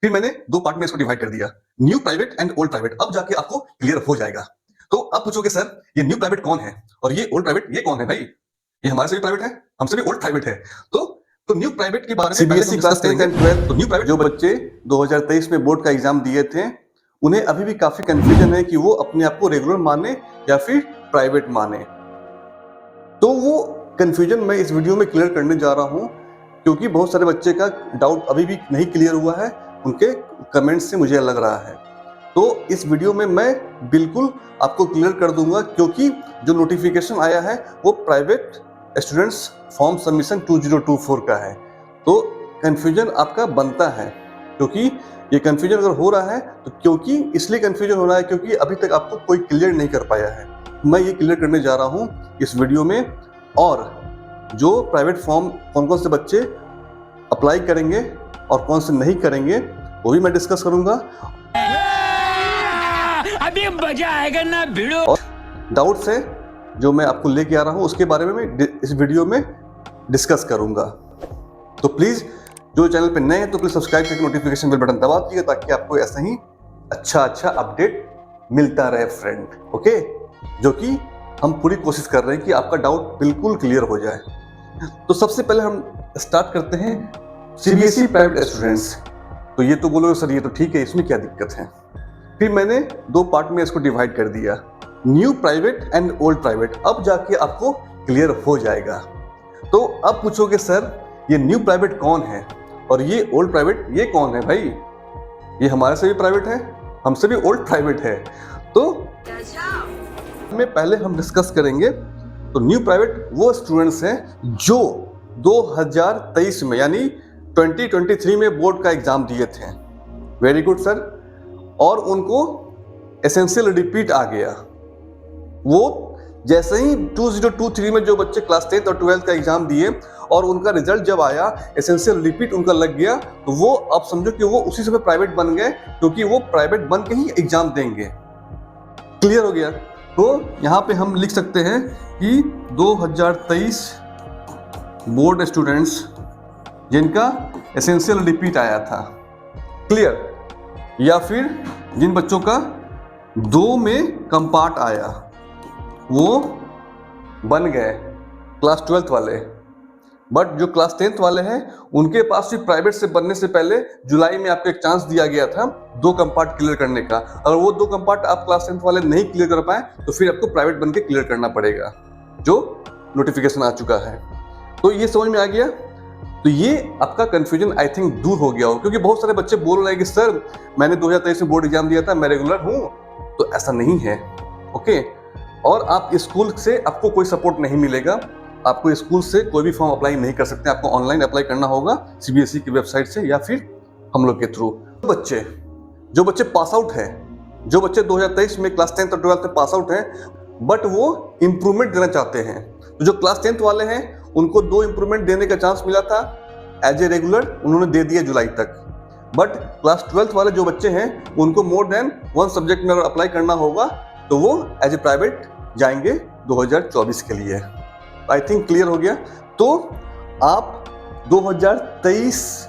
फिर मैंने दो पार्ट में इसको डिवाइड कर दिया, new private and old private. अब जाके आपको क्लियर हो जाएगा। तो आप पूछोगे सर ये न्यू प्राइवेट कौन है और ये ओल्ड प्राइवेट ये कौन है? भाई ये हमारे से भी प्राइवेट है, हमसे भी ओल्ड प्राइवेट है। तो न्यू प्राइवेट के बारे में सीबीएसई क्लास 10 एंड 12 तो न्यू प्राइवेट जो बच्चे 2023 में बोर्ड का एग्जाम दिए थे उन्हें अभी भी काफी कंफ्यूजन है कि वो अपने आप को रेगुलर माने या फिर प्राइवेट माने। तो वो कंफ्यूजन मैं इस वीडियो में क्लियर करने जा रहा हूं, क्योंकि बहुत सारे बच्चे का डाउट अभी भी नहीं क्लियर हुआ है, उनके कमेंट्स से मुझे लग रहा है। तो इस वीडियो में मैं बिल्कुल आपको क्लियर कर दूंगा, क्योंकि जो नोटिफिकेशन आया है वो प्राइवेट स्टूडेंट्स फॉर्म सबमिशन 2024 का है। तो कंफ्यूजन आपका बनता है, क्योंकि ये कंफ्यूजन अगर हो रहा है तो क्योंकि इसलिए कंफ्यूजन हो रहा है क्योंकि अभी तक आपको कोई क्लियर नहीं कर पाया है। मैं ये क्लियर करने जा रहा हूँ इस वीडियो में, और जो प्राइवेट फॉर्म कौन कौन से बच्चे अप्लाई करेंगे और कौन से नहीं करेंगे वो भी मैं डिस्कस करूंगा। अभी मजा आएगा ना भिड़ो। और डाउट्स है जो मैं आपको लेके आ रहा हूं उसके बारे में मैं इस वीडियो में डिस्कस करूंगा। तो प्लीज जो चैनल पे नए हैं तो प्लीज सब्सक्राइब करके नोटिफिकेशन बेल बटन दबा दीजिए, ताकि आपको ऐसा ही अच्छा अपडेट मिलता रहे फ्रेंड। ओके, जो कि हम पूरी कोशिश कर रहे हैं कि आपका डाउट बिल्कुल क्लियर हो जाए। तो सबसे पहले हम स्टार्ट करते हैं सीबीएसई प्राइवेट स्टूडेंट्स। तो ये तो बोलोगे सर ये तो ठीक है, इसमें क्या दिक्कत है? फिर मैंने दो पार्ट में इसको डिवाइड कर दिया, new private and old private. अब जाके आपको क्लियर हो जाएगा। तो अब पूछोगे सर ये न्यू प्राइवेट कौन है और ये ओल्ड प्राइवेट ये कौन है? भाई ये हमारे से भी प्राइवेट है, हमसे भी ओल्ड प्राइवेट है। तो में पहले हम डिस्कस करेंगे। तो न्यू प्राइवेट वो स्टूडेंट्स हैं जो 2023 में यानी 2023 में बोर्ड का एग्जाम दिए थे। Very good sir. और उनको एसेंशियल रिपीट आ गया। वो जैसे ही 2023 में जो बच्चे क्लास 10th और 12th का एग्जाम दिए और उनका रिजल्ट जब आया एसेंशियल रिपीट उनका लग गया, तो वो अब समझो कि वो उसी समय प्राइवेट बन गए, क्योंकि वो प्राइवेट बन के ही एग्जाम देंगे। क्लियर हो गया? तो यहाँ पे हम लिख सकते हैं कि 2023 बोर्ड स्टूडेंट्स जिनका एसेंशियल रिपीट आया था। क्लियर? या फिर जिन बच्चों का 2 में कंपार्ट आया वो बन गए क्लास 12th वाले। बट जो क्लास 10th वाले हैं उनके पास भी प्राइवेट से बनने से पहले जुलाई में आपको एक चांस दिया गया था 2 कंपार्ट क्लियर करने का। अगर वो 2 कंपार्ट आप क्लास 10th वाले नहीं क्लियर कर पाए तो फिर आपको प्राइवेट बन के क्लियर करना पड़ेगा, जो नोटिफिकेशन आ चुका है। तो ये समझ में आ गया? तो ये आपका कंफ्यूजन आई थिंक दूर हो गया हो, क्योंकि बहुत सारे बच्चे बोल रहे हैं कि सर मैंने 2023 में बोर्ड एग्जाम दिया था, मैं रेगुलर हूँ। तो ऐसा नहीं है। ओके, और आप स्कूल से आपको कोई सपोर्ट नहीं मिलेगा। आपको स्कूल से कोई भी फॉर्म अप्लाई नहीं कर सकते, आपको ऑनलाइन अप्लाई करना होगा सीबीएसई की वेबसाइट से या फिर हम लोग के थ्रू। जो बच्चे पास आउट हैं, जो बच्चे 2023 में क्लास 10th और 12th में पास आउट हैं बट वो इम्प्रूवमेंट देना चाहते हैं, तो जो क्लास 10th वाले हैं उनको 2 इम्प्रूवमेंट देने का चांस मिला था एज ए रेगुलर, उन्होंने दे दिया जुलाई तक। बट क्लास 12th वाले जो बच्चे हैं उनको मोर देन 1 सब्जेक्ट में अगर अप्लाई करना होगा तो वो एज ए प्राइवेट जाएंगे 2024 के लिए। आई थिंक क्लियर हो गया? तो आप 2023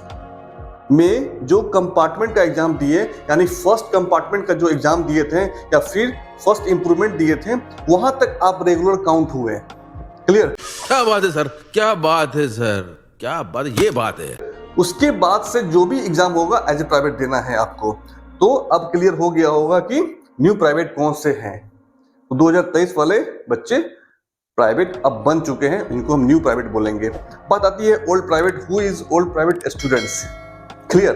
में जो कंपार्टमेंट का एग्जाम दिए, यानी फर्स्ट कंपार्टमेंट का जो एग्जाम दिए थे या फिर फर्स्ट इंप्रूवमेंट दिए थे, वहां तक आप रेगुलर काउंट हुए। क्लियर? क्या बात है सर, क्या बात है सर, क्या बात, ये बात है। उसके बाद से जो भी एग्जाम होगा एज ए प्राइवेट देना है आपको। तो अब क्लियर हो गया होगा कि न्यू प्राइवेट कौन से हैं। तो 2023 वाले बच्चे प्राइवेट अब बन चुके हैं, इनको हम न्यू प्राइवेट बोलेंगे। बात आती है old private. Who is old private students? Clear?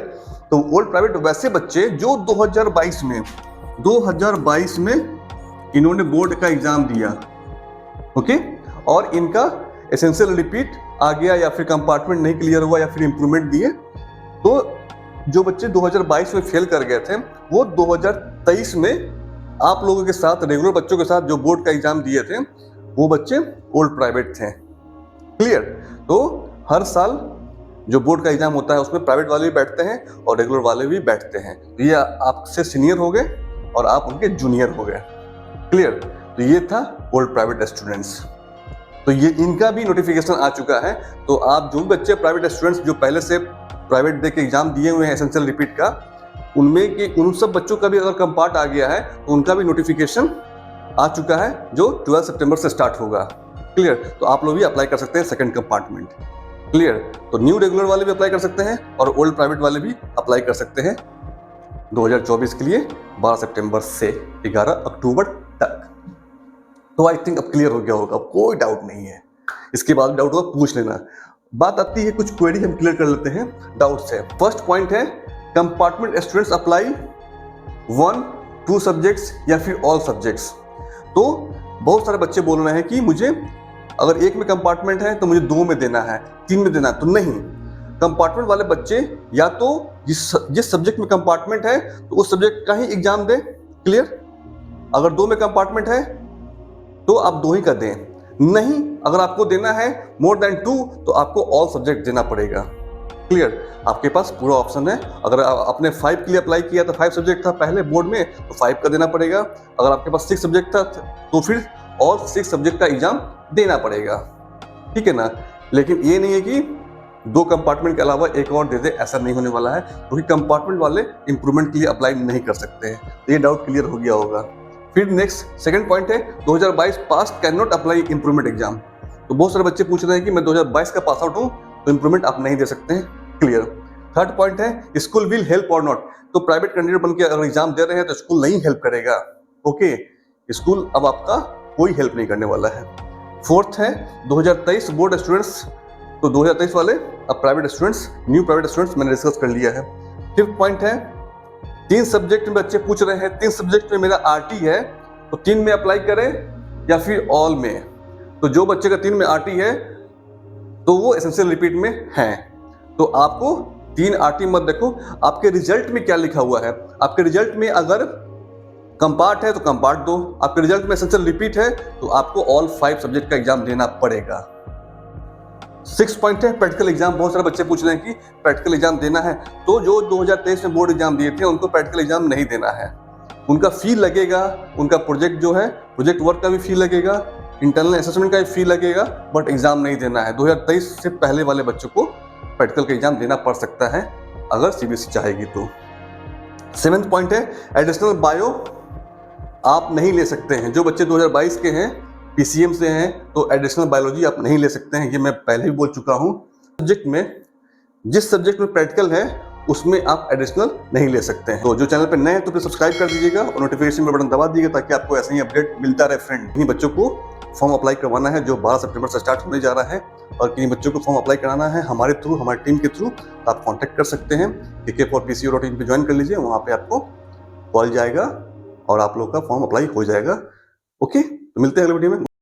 तो ओल्ड प्राइवेट वैसे बच्चे जो 2022 में इन्होंने बोर्ड का एग्जाम दिया। ओके, और इनका एसेंशियल रिपीट आ गया या फिर कंपार्टमेंट नहीं क्लियर हुआ या फिर इंप्रूवमेंट दिए। तो जो बच्चे 2022 में फेल कर गए थे वो 2023 में आप लोगों के साथ, रेगुलर बच्चों के साथ जो बोर्ड का एग्जाम दिए थे वो बच्चे ओल्ड प्राइवेट थे। क्लियर? तो हर साल जो बोर्ड का एग्जाम होता है उसमें प्राइवेट वाले भी बैठते हैं और रेगुलर वाले भी बैठते हैं। ये आपसे सीनियर हो गए और आप उनके जूनियर हो गए। क्लियर? तो ये था ओल्ड प्राइवेट स्टूडेंट्स। तो ये इनका भी नोटिफिकेशन आ चुका है। तो आप जो भी बच्चे प्राइवेट स्टूडेंट्स जो पहले से प्राइवेट दे के एग्जाम दिए हुए हैं एसेंशियल रिपीट का, उनमें कि उन सब बच्चों का भी अगर कंपार्ट आ गया है तो उनका भी नोटिफिकेशन आ चुका है जो 12 सितंबर से स्टार्ट होगा। क्लियर? तो आप लोग भी अप्लाई कर सकते हैं सेकंड कंपार्टमेंट। क्लियर? तो न्यू रेगुलर वाले भी अप्लाई कर सकते हैं और ओल्ड प्राइवेट वाले भी अप्लाई कर सकते हैं 2024 के लिए 12 सितंबर से 11 अक्टूबर तक। तो आई थिंक अब क्लियर हो गया होगा, कोई डाउट नहीं है। इसके बाद डाउट होगा पूछ लेना। बात आती है कुछ क्वेरी हम क्लियर कर लेते हैं डाउट से। फर्स्ट पॉइंट है कंपार्टमेंट स्टूडेंट्स अप्लाई 1, 2 सब्जेक्ट्स या फिर ऑल सब्जेक्ट्स। तो बहुत सारे बच्चे बोल रहे हैं कि मुझे अगर एक में कंपार्टमेंट है तो मुझे 2 में देना है, 3 में देना है। तो नहीं, कंपार्टमेंट वाले बच्चे या तो जिस सब्जेक्ट में कंपार्टमेंट है तो उस सब्जेक्ट का ही एग्जाम दें। क्लियर? अगर 2 में कंपार्टमेंट है तो आप 2 ही का दें। नहीं, अगर आपको देना है मोर देन 2 तो आपको ऑल सब्जेक्ट देना पड़ेगा। क्लियर? आपके पास पूरा ऑप्शन है। अगर आपने 5 के लिए अप्लाई किया तो 5 सब्जेक्ट था पहले बोर्ड में तो 5 का देना पड़ेगा। अगर आपके पास 6 सब्जेक्ट था तो फिर और 6 सब्जेक्ट का एग्जाम देना पड़ेगा। ठीक है ना? लेकिन ये नहीं है कि 2 कंपार्टमेंट के अलावा एक और दे दे, ऐसा नहीं होने वाला है, क्योंकि कंपार्टमेंट वाले इंप्रूवमेंट के लिए अप्लाई नहीं कर सकते हैं। तो ये डाउट क्लियर हो गया होगा। फिर नेक्स्ट सेकंड पॉइंट है 2022 pass can not apply improvement exam. तो बहुत सारे बच्चे पूछ रहे हैं कि मैं 2022 का पास आउट हूँ तो इंप्रूवमेंट आप नहीं दे सकते हैं। क्लियर? थर्ड पॉइंट है स्कूल विल हेल्प और नॉट। तो प्राइवेट कैंडिडेट बन के अगर एग्जाम दे रहे हैं तो स्कूल नहीं हेल्प करेगा। ओके, स्कूल अब आपका कोई हेल्प नहीं करने वाला है। फोर्थ है 2023 बोर्ड स्टूडेंट्स। तो 2023 वाले अब private students, new private students मैंने डिस्कस कर लिया है। फिफ्थ पॉइंट है 3 सब्जेक्ट में बच्चे पूछ रहे हैं 3 सब्जेक्ट में मेरा आरटी है तो 3 में अप्लाई करें या फिर ऑल में। तो जो बच्चे का 3 में आरटी है तो वो एसेंशियल रिपीट में है। तो आपको 3 आरटी मत देखो, आपके रिजल्ट में क्या लिखा हुआ है। आपके रिजल्ट में अगर कंपार्ट है तो कंपार्ट दो, आपके रिजल्ट में एसेंशियल रिपीट है तो आपको ऑल 5 सब्जेक्ट का एग्जाम देना पड़ेगा। 6 पॉइंट है प्रैक्टिकल एग्जाम। बहुत सारे बच्चे पूछ रहे हैं कि प्रैक्टिकल एग्जाम देना है, तो जो 2023 में बोर्ड एग्जाम दिए थे उनको प्रैक्टिकल एग्जाम नहीं देना है। उनका फी लगेगा, उनका प्रोजेक्ट जो है प्रोजेक्ट वर्क का भी फी लगेगा, इंटरनल असेसमेंट का भी फी लगेगा, बट एग्जाम नहीं देना है। 2023 से पहले वाले बच्चों को प्रैक्टिकल का एग्जाम देना पड़ सकता है अगर सीबीएसई चाहेगी तो। 7th पॉइंट है एडिशनल बायो आप नहीं ले सकते हैं। जो बच्चे 2022 के हैं, पीसीएम से हैं, तो एडिशनल बायोलॉजी आप नहीं ले सकते हैं। ये मैं पहले भी बोल चुका हूँ। सब्जेक्ट में जिस सब्जेक्ट में प्रैक्टिकल है उसमें आप एडिशनल नहीं ले सकते हैं। तो जो चैनल पर नए हैं तो प्लीज सब्सक्राइब कर दीजिएगा और नोटिफिकेशन बटन दबा दीजिएगा ताकि आपको ऐसे ही अपडेट मिलता रहे। फ्रेंड, इन्हीं बच्चों को फॉर्म अप्लाई करवाना है जो 12 सितंबर से स्टार्ट होने जा रहा है, और किन्हीं बच्चों को फॉर्म अप्लाई कराना है हमारे थ्रू, हमारी टीम के थ्रू, तो आप कॉन्टैक्ट कर सकते हैं। kk4pco.in पे ज्वाइन कर लीजिए, वहाँ पे आपको कॉल जाएगा और आप लोग का फॉर्म अप्लाई हो जाएगा। ओके, तो मिलते हैं अगले वीडियो में।